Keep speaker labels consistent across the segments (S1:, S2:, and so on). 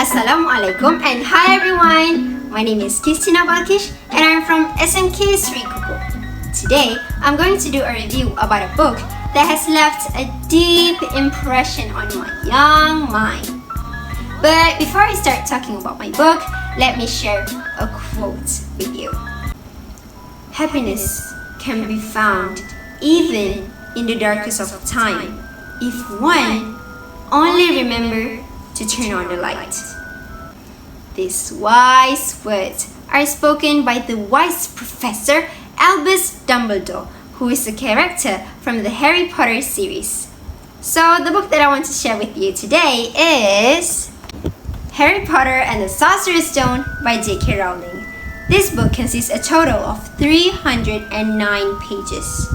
S1: Assalamualaikum and hi everyone! My name is Qiestinna Balqiesh and I'm from SMK Sri Kuku. Today, I'm going to do a review about a book that has left a deep impression on my young mind. But before I start talking about my book, let me share a quote with you. Happiness can be found even in the darkest of time if one only remember to turn on the light. These wise words are spoken by the wise Professor Albus Dumbledore, who is a character from the Harry Potter series. So the book that I want to share with you today is Harry Potter and the Sorcerer's Stone by J.K. Rowling. This book consists a total of 309 pages.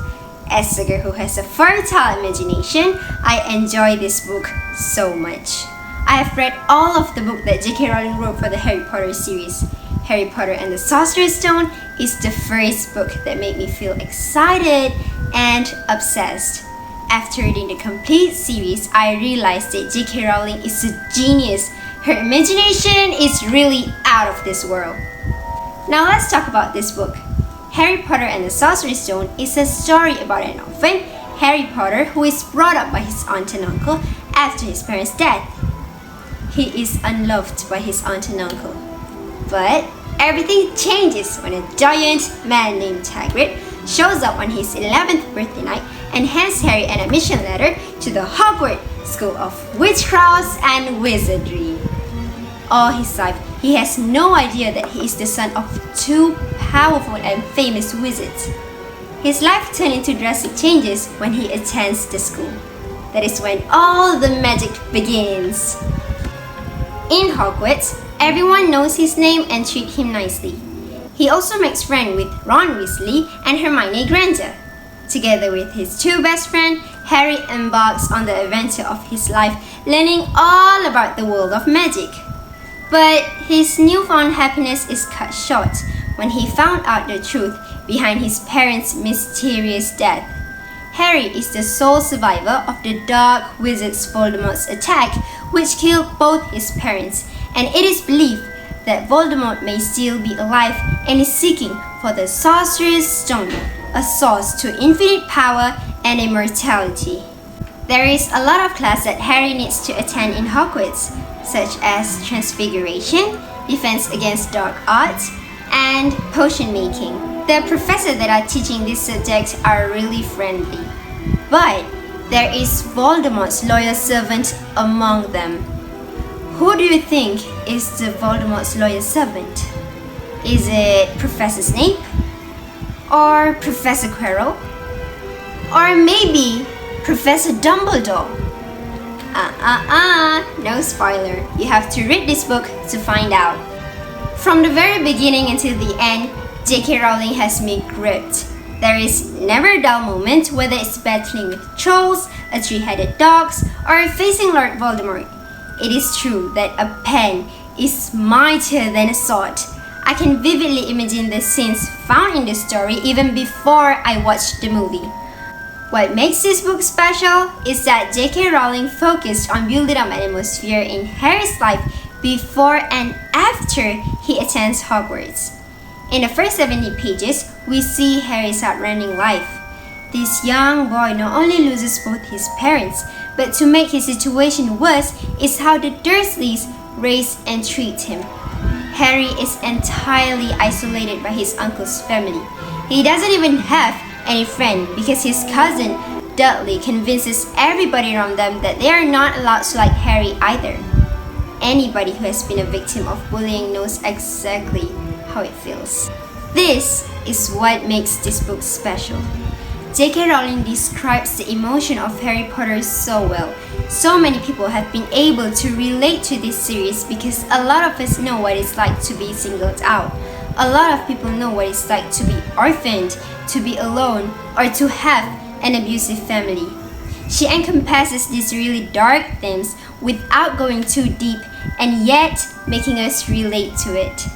S1: As a girl who has a fertile imagination, I enjoy this book so much. I have read all of the book that J.K. Rowling wrote for the Harry Potter series. Harry Potter and the Sorcerer's Stone is the first book that made me feel excited and obsessed. After reading the complete series, I realized that J.K. Rowling is a genius. Her imagination is really out of this world. Now let's talk about this book. Harry Potter and the Sorcerer's Stone is a story about an orphan, Harry Potter, who is brought up by his aunt and uncle after his parents' death. He is unloved by his aunt and uncle. But everything changes when a giant man named Hagrid shows up on his 11th birthday night and hands Harry an admission letter to the Hogwarts School of Witchcraft and Wizardry. All his life, he has no idea that he is the son of two powerful and famous wizards. His life turned into drastic changes when he attends the school. That is when all the magic begins. In Hogwarts, everyone knows his name and treat him nicely. He also makes friends with Ron Weasley and Hermione Granger. Together with his two best friends, Harry embarks on the adventure of his life, learning all about the world of magic. But his newfound happiness is cut short when he found out the truth behind his parents' mysterious death. Harry is the sole survivor of the Dark Wizard's Voldemort's attack, which killed both his parents, and it is believed that Voldemort may still be alive and is seeking for the Sorcerer's Stone, a source to infinite power and immortality. There is a lot of class that Harry needs to attend in Hogwarts, such as Transfiguration, Defense Against Dark Arts, and Potion Making. The professors that are teaching these subjects are really friendly. But there is Voldemort's loyal servant among them. Who do you think is the Voldemort's loyal servant? Is it Professor Snape? Or Professor Quirrell? Or maybe Professor Dumbledore? No spoiler. You have to read this book to find out. From the very beginning until the end, J.K. Rowling has me gripped. There is never a dull moment, whether it's battling with trolls, a three-headed dogs, or facing Lord Voldemort. It is true that a pen is mightier than a sword. I can vividly imagine the scenes found in the story even before I watched the movie. What makes this book special is that J.K. Rowling focused on building up an atmosphere in Harry's life before and after he attends Hogwarts. In the first 70 pages, we see Harry's heartrending life. This young boy not only loses both his parents, but to make his situation worse is how the Dursleys raise and treat him. Harry is entirely isolated by his uncle's family. He doesn't even have any friend because his cousin Dudley convinces everybody around them that they are not allowed to like Harry either. Anybody who has been a victim of bullying knows exactly how it feels. This is what makes this book special. J.K. Rowling describes the emotion of Harry Potter so well. So many people have been able to relate to this series because a lot of us know what it's like to be singled out. A lot of people know what it's like to be orphaned, to be alone, or to have an abusive family. She encompasses these really dark themes without going too deep and yet making us relate to it.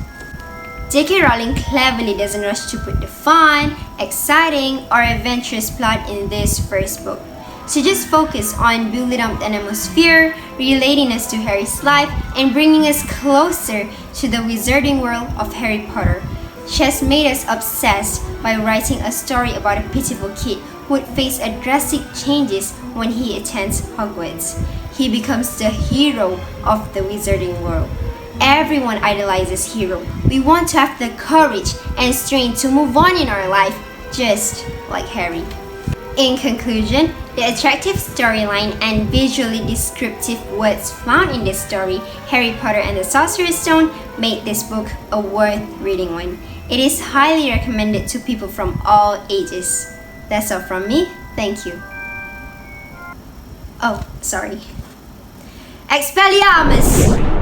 S1: J.K. Rowling cleverly doesn't rush to put the fun, exciting, or adventurous plot in this first book. to just focus on building up an atmosphere, relating us to Harry's life, and bringing us closer to the wizarding world of Harry Potter. She has made us obsessed by writing a story about a pitiful kid who would face drastic changes when he attends Hogwarts. He becomes the hero of the wizarding world. Everyone idolizes hero. We want to have the courage and strength to move on in our life, just like Harry. In conclusion, the attractive storyline and visually descriptive words found in this story, Harry Potter and the Sorcerer's Stone, made this book a worth reading one. It is highly recommended to people from all ages. That's all from me. Thank you. Oh, sorry. Expelliarmus!